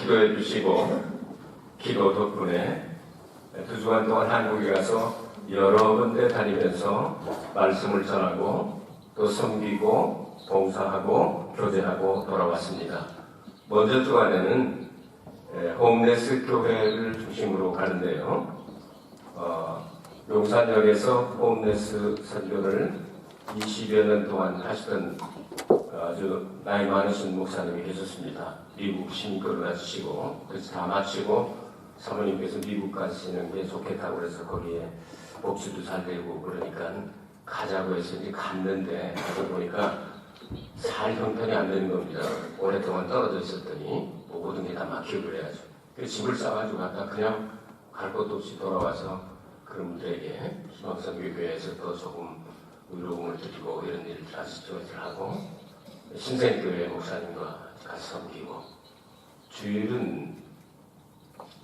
기도해 주시고 기도 덕분에 2주간 동안 한국에 가서 여러 군데 다니면서 말씀을 전하고 또 섬기고 봉사하고 교제하고 돌아왔습니다. 먼저 주간에는 홈레스 교회를 중심으로 가는데요. 용산역에서 홈레스 선교를 20여 년 동안 하시던 아주 나이 많으신 목사님이 계셨습니다. 미국 신권을 가지시고 그래서 다 마치고 사모님께서 미국 가시는 게 좋겠다고 그래서 거기에 복지도 잘 되고 그러니까 가자고 해서 이제 갔는데 가서 보니까 살 형편이 안 되는 겁니다. 오랫동안 떨어져 있었더니 모든 게 다 막히고 그래야죠. 그래서 집을 싸가지고 갔다 그냥 갈 것도 없이 돌아와서 그런 분들에게 희망선교교회에서 또 조금 의로움을 드리고 이런 일을 아시스트를 하고 신생교회 목사님과 같이 섬기고 주일은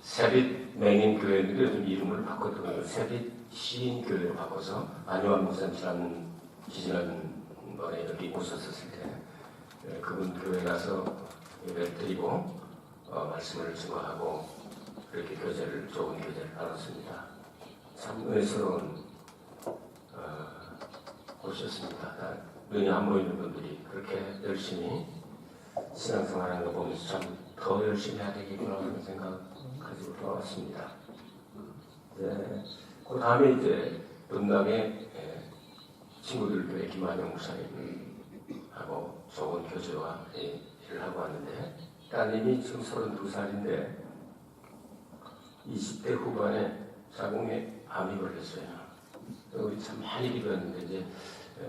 세빛 맹인교회인데 요즘 이름을 바꿨더라고요. 세빛 시인교회로 바꿔서 안요한 목사님 지지난 번에 여기 오셨었을 때 그분 교회 가서 예배를 드리고 말씀을 증거하고 그렇게 좋은 교제를 나눴습니다. 참 은혜스러운 곳이었습니다. 눈이 안 보이는 분들이 그렇게 열심히 신앙생활하는 거 보면서 참 더 열심히 해야 되겠구나 하는 생각 가지고 돌아왔습니다. 그 다음에 이제 분당에 친구들 교회 김한영 목사님하고 좋은 교제와 일을 하고 왔는데 따님이 지금 32살인데 20대 후반에 자궁에 암이 걸렸어요. 우리 참 많이 기도했는데 이제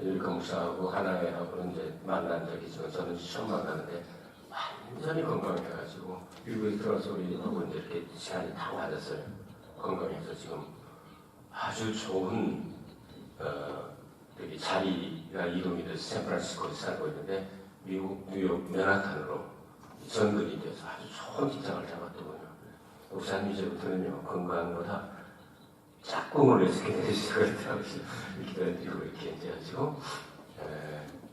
율가 목사하고 하나회하고는 이제 만난 적이 있지만 저는 처음 만나는데 완전히 건강해가지고 미국에 들어와서 우리하고 이제 이렇게 시간이 다 맞았어요. 건강해서 지금 아주 좋은 여기 자리가 이동이 돼서 샌프란시스코에 살고 있는데 미국 뉴욕 맨하탄으로 전근이 돼서 아주 좋은 직장을 잡았더군요. 목사님 이제부터는요 건강보다 짝꿍을 위해서 기도해주시고 기도해드리고 이렇게 이제 가지고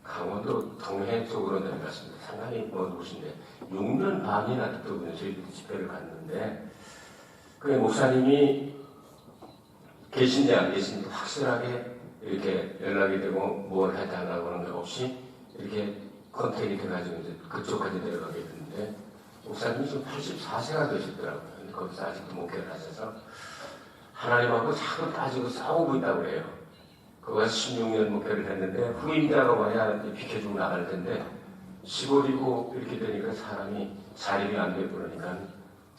강원도 동해 쪽으로 내려갔습니다. 상당히 먼 곳인데 6년 반이나 됐더군요. 저희도 집회를 갔는데 그 목사님이 계신지 안 계신지 확실하게 이렇게 연락이 되고 뭘 해달라고 하는 게 없이 이렇게 컨택이 돼가지고 이제 그쪽까지 내려가게 됐는데 목사님이 지금 84세가 되셨더라고요. 근데 거기서 아직도 목회를 하셔서 하나님하고 자꾸 따지고 싸우고 있다고 그래요. 거기서 16년 목회를 했는데 후임자가 와야 비켜주고 나갈 텐데 시골이고 이렇게 되니까 사람이 자립이 안 되고 그러니까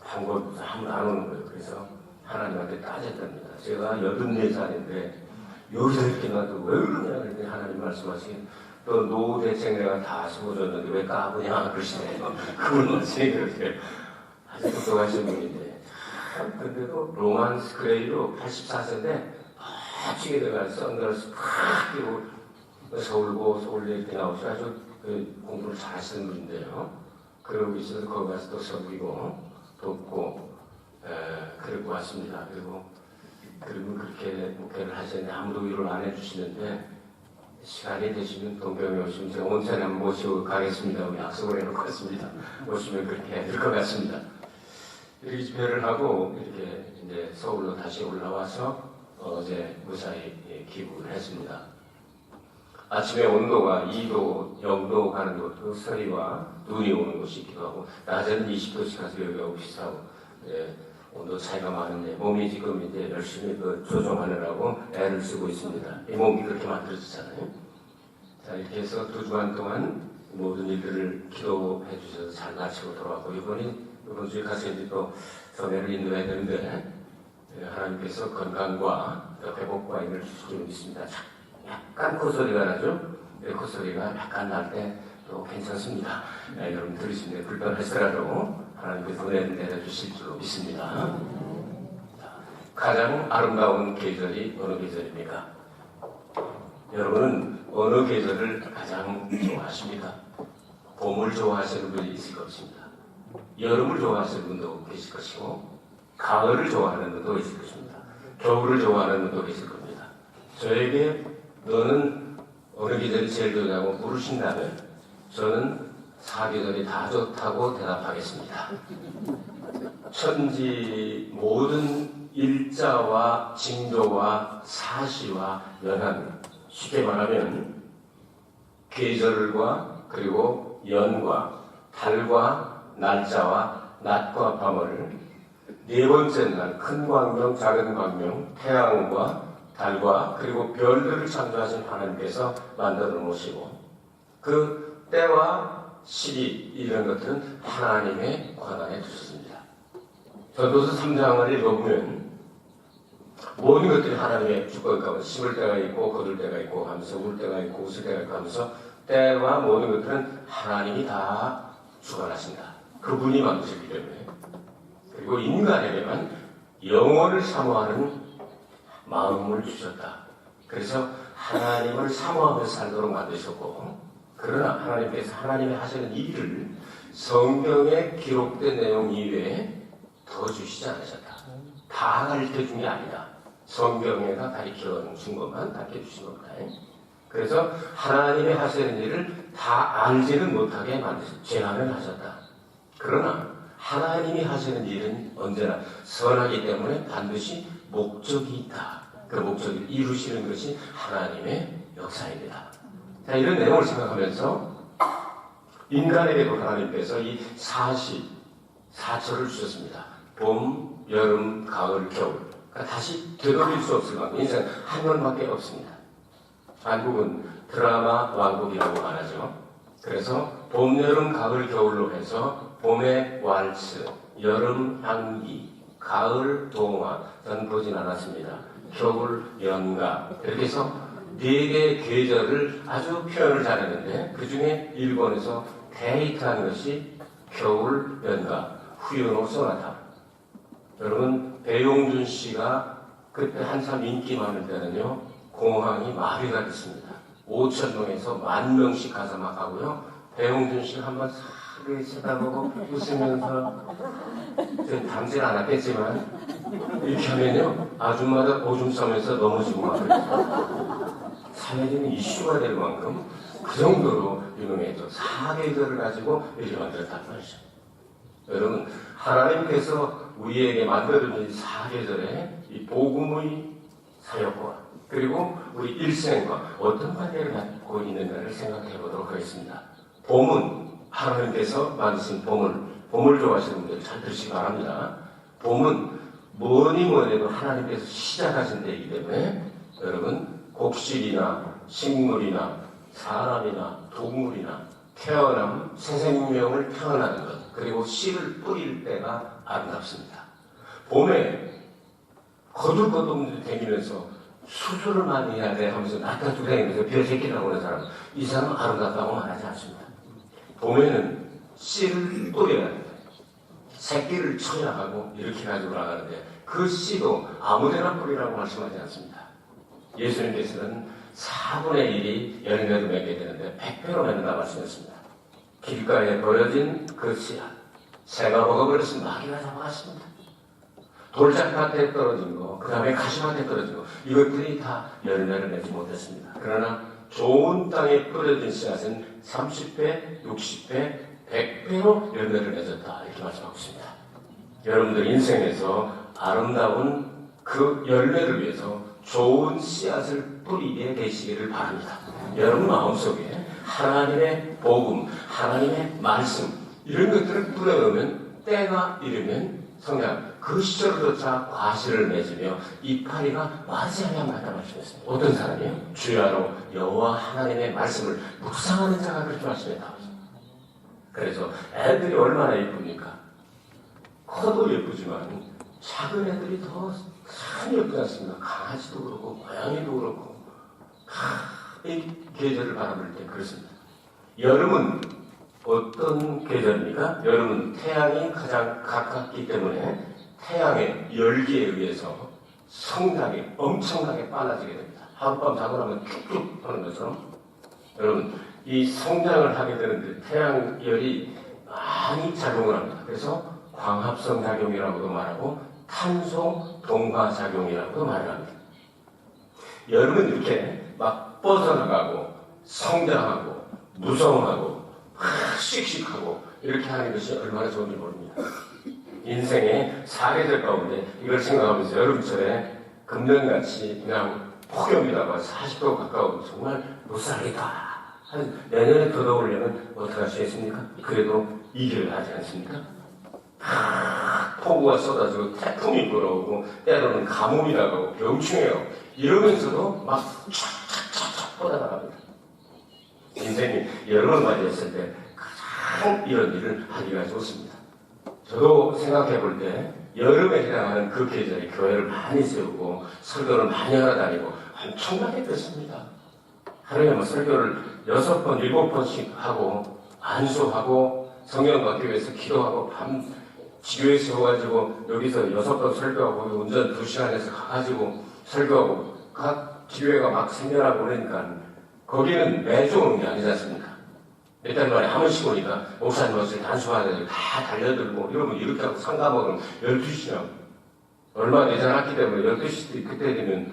방법도 아무도 안 오는 거예요. 그래서 하나님한테 따졌답니다. 제가 84살인데 여기서 이렇게 놔두고 왜 그러냐 그랬더니 하나님 말씀하시긴 또 노후 대책 내가 다 세워줬는데 왜 까부냐 그러시네요. 그분 말씀이 그렇게 아주 똑똑하신 분인데 근데도 로만스 그레이로 84세인데 멋지게 돼가지고 선글라스 팍 끼고 서울대 이렇게 나오셔서 아주 공부를 잘 하시는 분인데요. 그러고 있어서 거기 가서 또 섬기고 돕고 그러고 왔습니다. 그리고 그렇게 목회를 하셨는데 아무도 위로를 안 해주시는데 시간이 되시면 동경에 오시면 제가 온천에 한번 모시고 가겠습니다. 우리 약속을 해놓고 왔습니다. 오시면 그렇게 해야 될 것 같습니다. 이렇게 집회를 하고 이렇게 이제 서울로 다시 올라와서 어제 무사히 기부를 했습니다. 아침에 온도가 2도, 0도 가는 곳도 서리와 눈이 오는 곳이 있기도 하고 낮에는 20도씩 가서 여기 오고 시사하고 온도 차이가 많은데 몸이 지금 이제 열심히 조정하느라고 애를 쓰고 있습니다. 이 몸이 그렇게 만들어졌잖아요. 자 이렇게 해서 2주간 동안 모든 일들을 기도해 주셔서 잘 마치고 돌아왔고 이번 주에 가서 이제 또 서매를 인도해야 되는데 하나님께서 건강과 회복과 이를 주실 줄 믿습니다. 약간 콧소리가 나죠? 콧소리가 약간 날 때 또 괜찮습니다. 여러분 들으시는데 불편하시더라도 하나님께서 은혜를 내려주실 줄 믿습니다. 가장 아름다운 계절이 어느 계절입니까? 여러분은 어느 계절을 가장 좋아하십니까? 봄을 좋아하시는 분이 있을 것입니다. 여름을 좋아하시는 분도 계실 것이고 가을을 좋아하는 분도 있을 것입니다. 겨울을 좋아하는 분도 계실 겁니다. 저에게 너는 어느 계절이 제일 좋냐고 물으신다면 저는 사계절이 다 좋다고 대답하겠습니다. 천지 모든 일자와 징조와 사시와 연한, 쉽게 말하면 계절과 그리고 연과 달과 날짜와 낮과 밤을 네 번째 날 큰 광명, 작은 광명, 태양과 달과 그리고 별들을 창조하신 하나님께서 만들어 놓으시고 그 때와 시기 이런 것들은 하나님의 권한에 두셨습니다. 전도서 3장을 읽어보면 모든 것들이 하나님의 주권 가운데 심을 때가 있고 거둘 때가 있고 하면서 울 때가 있고 웃을 때가 있고 하면서 때와 모든 것들은 하나님이 다 주관하신다. 그분이 만드셨기 때문에. 그리고 인간에게만 영원을 사모하는 마음을 주셨다. 그래서 하나님을 사모하며 살도록 만드셨고, 그러나 하나님께서 하나님이 하시는 일을 성경에 기록된 내용 이외에 더 주시지 않으셨다. 다 가르쳐 준 게 아니다. 성경에다 가르쳐 준 것만 가르쳐 주신 겁니다. 그래서 하나님이 하시는 일을 다 알지는 못하게 만드셨다. 제한을 하셨다. 그러나 하나님이 하시는 일은 언제나 선하기 때문에 반드시 목적이 있다. 그 목적을 이루시는 것이 하나님의 역사입니다. 자, 이런 내용을 생각하면서 인간에게도 하나님께서 이 사철을 주셨습니다. 봄, 여름, 가을, 겨울. 그러니까 다시 되돌릴 수 없을 만큼 인생 한 번밖에 없습니다. 한국은 드라마 왕국이라고 말하죠. 그래서 봄, 여름, 가을, 겨울로 해서 봄의 왈츠, 여름 향기, 가을 동화, 전 보진 않았습니다. 겨울 연가, 이렇게 해서 4개의 계절을 아주 표현을 잘했는데 그 중에 일본에서 데이트한 것이 겨울 연가, 후요노 소나타. 여러분, 배용준 씨가 그때 한참 인기 많을 때는요, 공항이 마비가 됐습니다. 5,000명에서 10,000명씩 가서 막 하고요. 배용준 씨가 한번 싹 쳐다보고 웃으면서 담질 않았겠지만 이렇게 하면요, 아줌마들 오줌 싸면서 넘어지고 막 그랬어요. 사회적인 이슈가 될 만큼 그 정도로 유명했죠. 4계절을 가지고 이렇게 만들었다는 말이죠. 여러분, 하나님께서 우리에게 만들어준 4계절의 이 복음의 사역과 그리고 우리 일생과 어떤 관계를 갖고 있는가를 생각해 보도록 하겠습니다. 봄은 하나님께서 만드신 봄을 좋아하시는 분들 잘 들으시기 바랍니다. 봄은 뭐니 해도 하나님께서 시작하신 때이기 때문에 여러분, 곡식이나 식물이나 사람이나 동물이나 태어남, 새 생명을 태어나는 것, 그리고 씨를 뿌릴 때가 아름답습니다. 봄에 거둘 것도 없는데 다니면서 수술을 많이 해야 돼 하면서 낯가지고 다니면서 벼 새끼라고 하는 사람, 이 사람은 아름답다고 말하지 않습니다. 봄에는 씨를 뿌려야 합니다. 새끼를 쳐야 하고 이렇게 가지고 나가는데 그 씨도 아무데나 뿌리라고 말씀하지 않습니다. 예수님께서는 4분의 1이 열매를 맺게 되는데 100배로 맺는다 말씀했습니다. 길가에 버려진 그 씨앗, 새가 먹어버렸으면 마귀가 잡아갔습니다. 돌짝밭에 떨어진 거, 그 다음에 가시밭에 떨어진 거, 이것들이 다 열매를 맺지 못했습니다. 그러나 좋은 땅에 뿌려진 씨앗은 30배, 60배, 100배로 열매를 맺었다. 이렇게 말씀하고 있습니다. 여러분들 인생에서 아름다운 그 열매를 위해서 좋은 씨앗을 뿌리게 되시기를 바랍니다. 여러분 마음속에 하나님의 복음, 하나님의 말씀 이런 것들을 뿌려놓으면 때가 이르면 성장, 그 시절조차 과실을 맺으며 이파리가 마르지 아니한다 말씀했습니다. 어떤 사람이요? 주야로 여호와 하나님의 말씀을 묵상하는 자가 그렇게 말씀했다. 그래서 애들이 얼마나 예쁩니까? 커도 예쁘지만 작은 애들이 더 참 예쁘지 않습니까? 강아지도 그렇고 고양이도 그렇고 이 계절을 바라볼 때 그렇습니다. 여름은 어떤 계절입니까? 여름은 태양이 가장 가깝기 때문에 태양의 열기에 의해서 성장이 엄청나게 빨라지게 됩니다. 하룻밤 자고 나면 쭉쭉 하는 것처럼 여러분 이 성장을 하게 되는데 태양열이 많이 작용을 합니다. 그래서 광합성 작용이라고도 말하고 탄소 동화 작용이라고도 말을 합니다. 여름은 이렇게 막 뻗어나가고 성장하고 무성하고 씩씩하고 이렇게 하는 것이 얼마나 좋은지 모릅니다. 인생의 사계절 가운데 이걸 생각하면서 여름철에 금년같이 그냥 폭염이다가 40도 가까운 정말 못 살겠다. 내년에 더더우려면 어떻게 할 수 있습니까? 그래도 이겨야 하지 않습니까? 폭우가 쏟아지고 태풍이 불어오고 때로는 가뭄이 나가고 병충해요. 이러면서도 막 촥촥촥촥 뻗어나갑니다. 인생이 여름을 맞이했을 때 가장 이런 일을 하기가 좋습니다. 저도 생각해 볼 때 여름에 해당하는 그 계절에 교회를 많이 세우고 설교를 많이 하러 다니고 엄청나게 뺐습니다. 하루에 뭐 설교를 6번, 7번씩 하고 안수하고 성경 받기 위해서 기도하고 밤 지교에 세워가지고 여기서 6번 설교하고 운전 2시간에서 가가지고 설교하고 각 지교회가 막 생겨나고 그러니까 거기는 매주 오는 게 아니지 않습니까? 몇 달 만에 한 번씩 오니까 목사님 옷을 단수하다가 다 달려들고 이러면 이렇게 하고 상가먹으면 12시간 얼마 되지 않았기 때문에 12시 그때 되면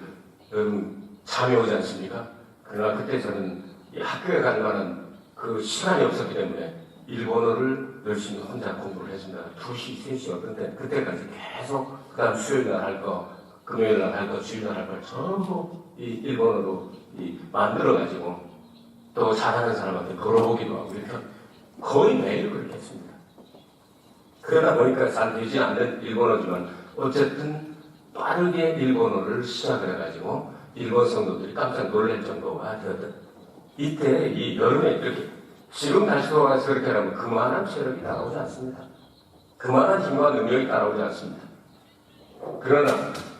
여러분 잠이 오지 않습니까? 그러나 그때 저는 학교에 갈 만한 그 시간이 없었기 때문에 일본어를 열심히 혼자 공부를 했습니다. 2시, 3시 어떤 때 그때까지 계속 그 다음 수요일날 할 거, 금요일날 할 거, 주일날 할 걸 전부 이 일본어로 만들어가지고 또 잘하는 사람한테 물어보기도 하고 이렇게 거의 매일 그렇게 했습니다. 그러다 보니까 잘 되지 않는 일본어지만 어쨌든 빠르게 일본어를 시작을 해가지고 일본 성도들이 깜짝 놀랄 정도가 되었던 이때 이 여름에 이렇게 지금 다시 돌아가서 그렇게 하면 그만한 체력이 따라오지 않습니다. 그만한 힘과 능력이 따라오지 않습니다. 그러나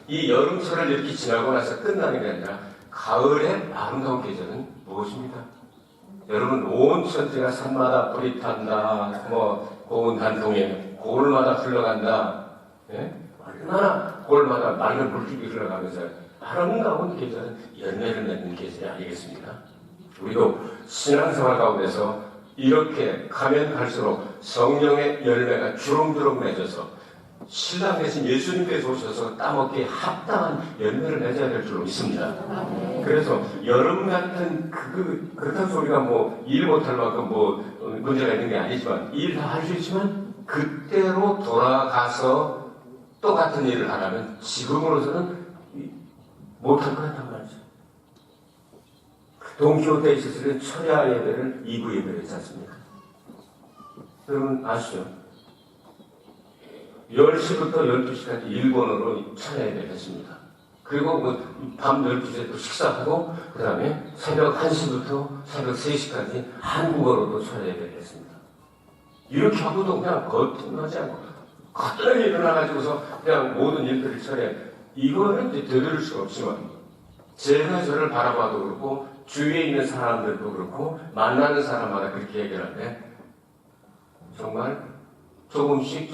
이 여름철을 이렇게 지나고 나서 끝나는 게 아니라 가을의 아름다운 계절은 무엇입니까? 여러분 온 천지가 산마다 뿌리 탄다, 고운 단통에 골마다 흘러간다. 예? 얼마나 골마다 맑은 물줄기 흘러가면서 아름다운 계절은 열매를 맺는 계절이 아니겠습니까? 우리도 신앙생활 가운데서 이렇게 가면 갈수록 성령의 열매가 주렁주렁 맺어서 신랑 대신 예수님께서 오셔서 따먹기에 합당한 열매를 맺어야 될 줄로 믿습니다. 그래서 여름 같은 그렇다고 해서 우리가 일 못할 만큼 문제가 있는 게 아니지만 일 다 할 수 있지만 그때로 돌아가서 똑같은 일을 하라면 지금으로서는 못할 것 같단 말이죠. 돈키호테에 있어서는 철야 예배를 2부 예배를 했지 않습니까? 여러분 아시죠? 10시부터 12시까지 일본어로 철야 예배를 했습니다. 그리고 밤 12시에 또 식사하고 그 다음에 새벽 1시부터 새벽 3시까지 한국어로도 철야 예배를 했습니다. 이렇게 하고도 그냥 거듭나지 않고 거듭나게 일어나가지고서 그냥 모든 일들을 처리해. 이거는 이제 되돌릴 수가 없지만 제가 저를 바라봐도 그렇고 주위에 있는 사람들도 그렇고 만나는 사람마다 그렇게 얘기를 하는데 정말 조금씩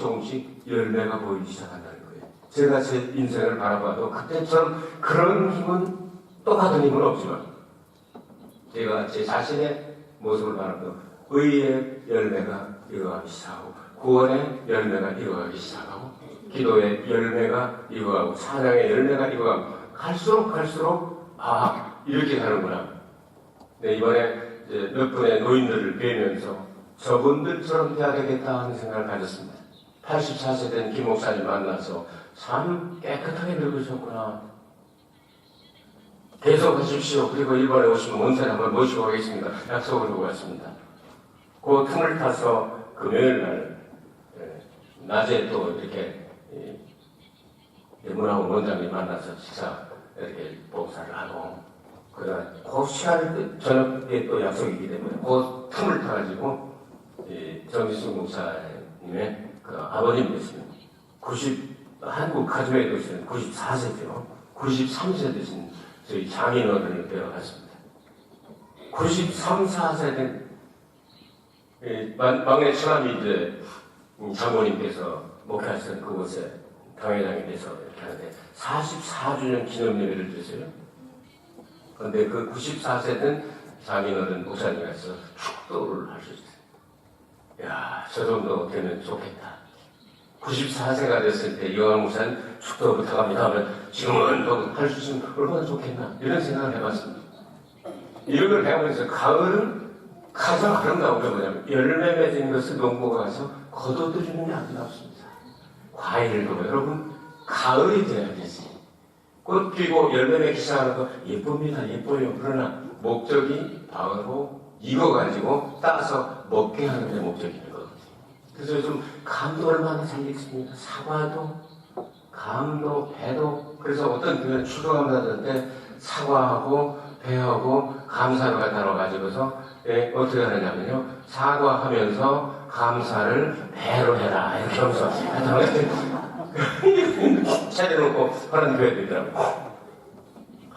열매가 보이기 시작한다는 거예요. 제가 제 인생을 바라봐도 그때처럼 그런 힘은 똑같은 힘은 없지만 제가 제 자신의 모습을 바라봐도 의의 열매가 익어가기 시작하고 구원의 열매가 익어가기 시작하고 기도의 열매가 익어가고 찬양의 열매가 익어가고 갈수록 이렇게 가는구나. 네, 이번에 이제 몇 분의 노인들을 뵈면서 저분들처럼 돼야 되겠다 하는 생각을 가졌습니다. 84세 된 김 목사님 만나서 참 깨끗하게 늙으셨구나. 계속 하십시오. 그리고 일본에 오시면 원사를 한번 모시고 가겠습니다. 약속을 하고 왔습니다. 그 틈을 타서 금요일 날 낮에 또 이렇게 문화원 원장님 만나서 식사 이렇게 봉사를 하고 그다음 그 시간 저녁에 또 약속이기 때문에 그 틈을 타가지고 정지숙 목사님의 그 아버님 되시는 한국 가족에 계시는 94세죠. 93세 되신 저희 장인어른을 뵈러 갔습니다. 93, 4세 된 막내 처남이 이제 장모님께서 목회하시던 그곳에 당회장이 돼서 이렇게 하는데 44주년 기념 예배를 드렸어요. 그런데 그 94세 된 장인어른 목사님께서 축도를 할 수 있어요. 야, 저 정도 되면 좋겠다. 94세가 됐을 때 이왕 목사님 축도 부탁합니다 하면 지금은 할 수 있으면 얼마나 좋겠나 이런 생각을 해봤습니다. 이런 걸 해보면서 가을은 가장 아름다운 게 뭐냐면 열매 맺은 것을 농부가 가서 거둬들이는 게 아름답습니다. 과일도 여러분 가을이 돼야 되지. 꽃 피고 열매 맺기 시작하는 거 예쁩니다. 예뻐요. 그러나 목적이 바로 익어가지고 따서 먹게 하는 게 목적인 거거든요. 그래서 요즘 감도 얼마나 잘 익습니까? 사과도, 감도, 배도. 그래서 어떤 교회는 추수감사절 때 사과하고 배하고 감사를 갖다 놓아가지고서 어떻게 하느냐면요. 사과하면서 감사를 배로 해라. 이렇게 하면서 차려놓고 하는 교회도 있더라고요.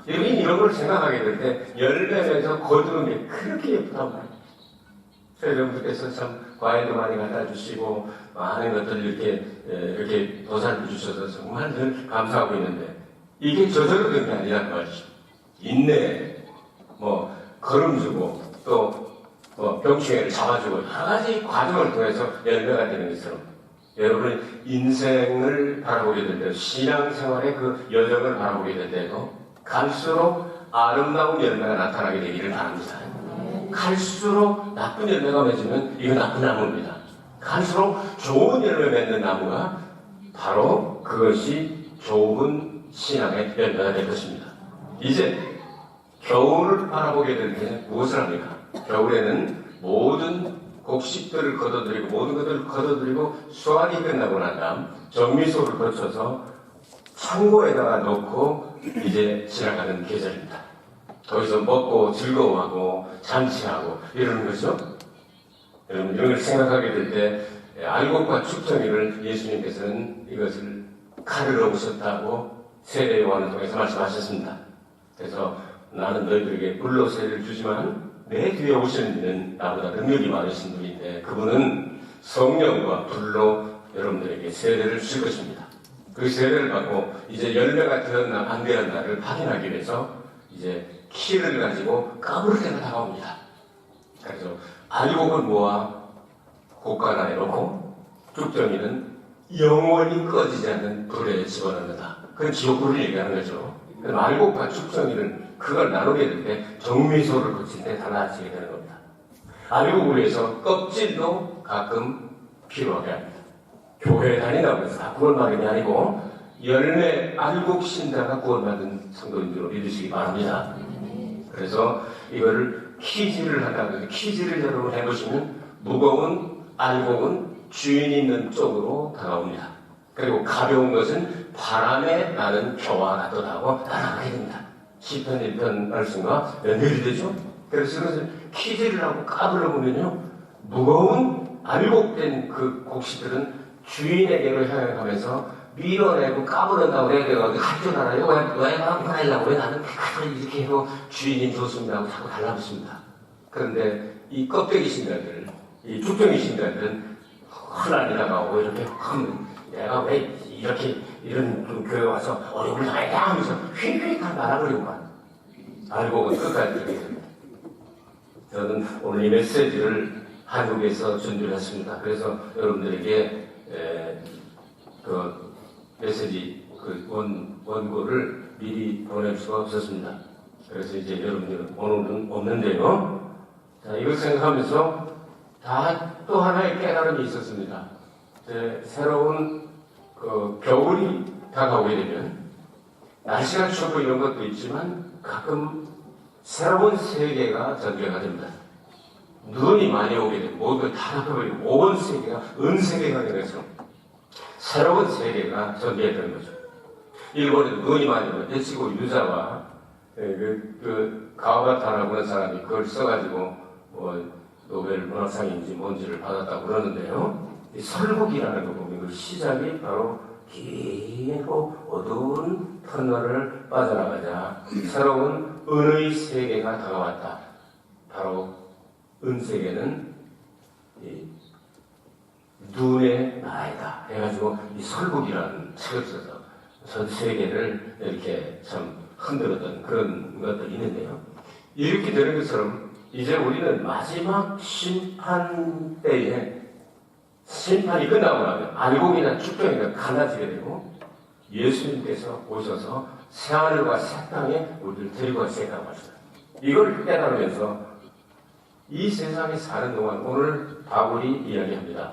이런 걸 생각하게 될 때 열매면서 거두는 게 그렇게 예쁘단 말이에요. 여러분들께서 참 과일도 많이 갖다 주시고 많은 것들을 이렇게 도살해 주셔서 정말 늘 감사하고 있는데 이게 저절로 된 게 아니란 말이죠. 인내, 걸음 주고 또 병충해를 잡아주고 여러 가지 과정을 통해서 열매가 되는 것처럼 여러분의 인생을 바라보게 될 때, 신앙생활의 그 여정을 바라보게 될 때도 갈수록 아름다운 열매가 나타나게 되기를 바랍니다. 갈수록 나쁜 열매가 맺으면 이거 나쁜 나무입니다. 갈수록 좋은 열매 맺는 나무가 바로 그것이 좋은 신앙의 열매가 될 것입니다. 이제 겨울을 바라보게 될 때 무엇을 합니까? 겨울에는 모든 곡식들을 걷어들이고 모든 것들을 걷어들이고 수확이 끝나고 난 다음 정미소를 거쳐서 창고에다가 넣고 이제 지나가는 계절입니다. 거기서 먹고 즐거워하고 잔치하고 이러는 거죠. 여러분 이런 걸 생각하게 될 때 알곡과 축정이를 예수님께서는 이것을 가르러 오셨다고 세례 요한을 통해서 말씀하셨습니다. 그래서 나는 너희들에게 불로 세례를 주지만 내 뒤에 오시는 나보다 능력이 많으신 분인데 그분은 성령과 불로 여러분들에게 세례를 줄 것입니다. 그 세례를 받고 이제 열매가 되었나 안 되었나를 확인하기 위해서 이제 키를 가지고 까불 때가 다가옵니다. 그래서 알곡을 모아 곡간안에 놓고 쭉정이는 영원히 꺼지지 않는 불에 집어넣는다. 그건 지옥불을 얘기하는 거죠. 그럼 알곡과 쭉정이를 그걸 나누게 될 때 정미소를 거칠 때 달라지게 되는 겁니다. 알곡을 위해서 껍질도 가끔 필요하게 합니다. 교회에 다닌다고 해서 다 구원받는 게 아니고 열매 알곡 신자가 구원받은 성도인들로 믿으시기 바랍니다. 그래서 이거를 키질을 한다고 해서 키질을 여러분 해보시면 무거운 알곡은 주인 있는 쪽으로 다가옵니다. 그리고 가벼운 것은 바람에 나는 겨와 같도다고 날아가게 됩니다. 시편 1편 말씀과 연결이 되죠. 그래서 그것을 키질을 하고 까불어 보면요 무거운 알곡된 그 곡식들은 주인에게로 향해 가면서 밀어내고 까불었다고 내가 할 줄 알아요? 왜 하려고 왜 나는 이렇게 해도 주인이 좋습니다 하고 자꾸 달라붙습니다. 그런데 이 껍데기 신자들, 이 쭉정이 신자들은 흔한이다가 오고 이렇게 내가 왜 이렇게 이런 좀 교회 와서 어려움을 당해야 하면서 휙휙 말아버리고만 알곡은 끝까지 이렇게 됩니다. 저는 오늘 이 메시지를 한국에서 준비를 했습니다. 그래서 여러분들에게 그 메시지 그 원고를 미리 보낼 수가 없었습니다. 그래서 이제 여러분들은 오늘은 없는데요. 자, 이걸 생각하면서 다 또 하나의 깨달음이 있었습니다. 새로운 그 겨울이 다가오게 되면 날씨가 춥고 이런 것도 있지만 가끔 새로운 세계가 전개가 됩니다. 눈이 많이 오게 되면 모두 다 덮여버리고 온 세계가 은세계가 되면서 새로운 세계가 전개되는 거죠. 일본에도 눈이 많이 오면 대치고 유자와 가와바타라고 하는 사람이 그걸 써가지고 노벨 문학상인지 뭔지를 받았다고 그러는데요. 이 설국이라는 거 보면 그 시작이 바로 길고 어두운 터널을 빠져나가자 새로운 은의 세계가 다가왔다. 바로 은세계는 이 눈의 나라이다 해가지고 이 설국이라는 책을 써서 전 세계를 이렇게 참 흔들었던 그런 것들이 있는데요. 이렇게 되는 것처럼 이제 우리는 마지막 심판 때에 심판이 끝나고 나면 알곡이나 쭉정이가 갈라지게 되고 예수님께서 오셔서 새하늘과 새 땅에 우리를 데리고 가시겠다고 하셨어요. 이걸 깨달으면서 이 세상에 사는 동안 오늘 바울이 이야기합니다.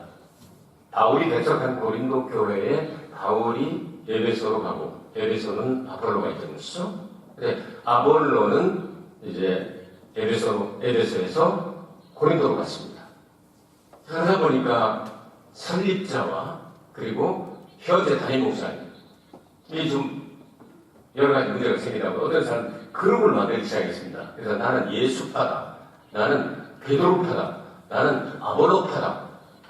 바울이 개척한 고린도 교회에 바울이 에베소로 가고 에베소는 아볼로가 있던 것이죠. 근데 아볼로는 이제 에베소에서 고린도로 갔습니다. 그러다 보니까 설립자와 그리고 현재 담임 목사님 이 좀 여러 가지 문제가 생기다고 어떤 사람은 그룹을 만들기 시작했습니다. 그래서 나는 예수파다, 나는 베드로파다, 나는 아볼로파다,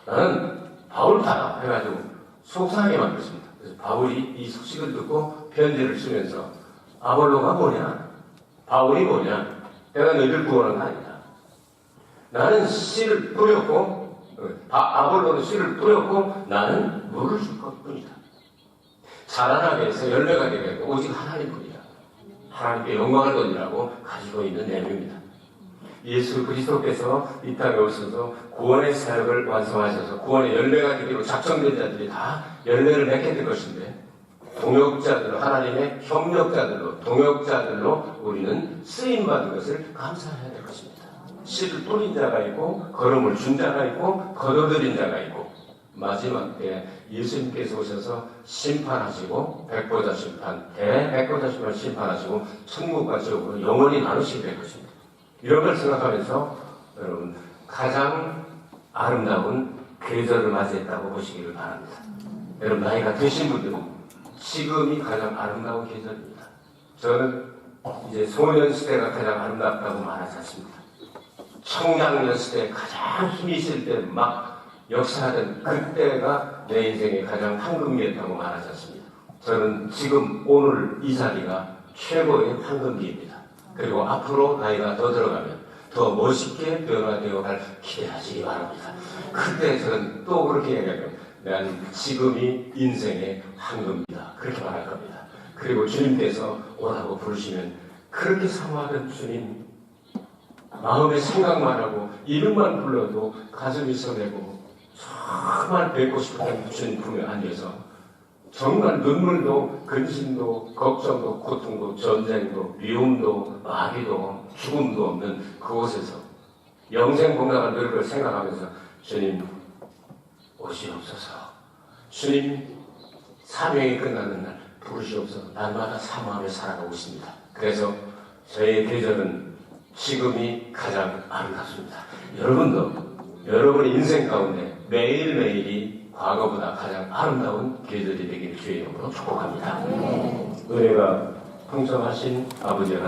나는 바울파다 해가지고 속상하게 만들었습니다. 그래서 바울이 이 소식을 듣고 편지를 쓰면서 아볼로가 뭐냐? 바울이 뭐냐? 내가 너희들 구원한 거 아니다. 나는 씨를 뿌렸고 아볼로는 씨를 뿌렸고 나는 물을 줄 것뿐이다. 자라나게 해서 열매가 되게 하고 오직 하나님뿐이다. 하나님께 영광을 돌리라고 가지고 있는 내용입니다. 예수 그리스도께서 이 땅에 오셔서 구원의 사역을 완성하셔서 구원의 열매가 되기로 작정된 자들이 다 열매를 맺게 될 것인데 동역자들로 하나님의 협력자들로 동역자들로 우리는 쓰임받은 것을 감사해야 될 것입니다. 씨를 뿌린 자가 있고 걸음을 준 자가 있고 거둬들인 자가 있고 마지막 때 예수님께서 오셔서 심판하시고 백보자 심판, 대백보자 심판 심판하시고 천국과 지옥으로 영원히 나누시게 될 것입니다. 이런 걸 생각하면서 여러분 가장 아름다운 계절을 맞이했다고 보시기를 바랍니다. 여러분 나이가 드신 분들은 지금이 가장 아름다운 계절입니다. 저는 이제 소년 시대가 가장 아름답다고 말하지 않습니다. 청장년 시대 가장 힘이 있을 때 막 역사하던 그때가 내 인생의 가장 황금기였다고 말하지 않습니다. 저는 지금 오늘 이 자리가 최고의 황금기입니다. 그리고 앞으로 나이가 더 들어가면 더 멋있게 변화되어 갈 기대하시기 바랍니다. 그때 저는 또 그렇게 얘기하면 난 지금이 인생의 황금기다. 그렇게 말할 겁니다. 그리고 주님께서 오라고 부르시면 그렇게 사모하던 주님 마음의 생각만 하고 이름만 불러도 가슴이 설레고 정말 뵙고 싶은 주님 품에 앉아서 정말 눈물도 근심도 걱정도 고통도 전쟁도 미움도 마비도 죽음도 없는 그곳에서 영생 공감을 늘 걸 생각하면서 주님 오시옵소서. 주님 사명이 끝나는 날 부르시옵소서. 날마다 사모하며 살아가고 있습니다. 그래서 저의 계절은 지금이 가장 아름답습니다. 여러분도 여러분의 인생 가운데 매일매일이 과거보다 가장 아름다운 계절이 되기를 주의 이름으로 축복합니다. 은혜가 풍성하신 아버지 하나님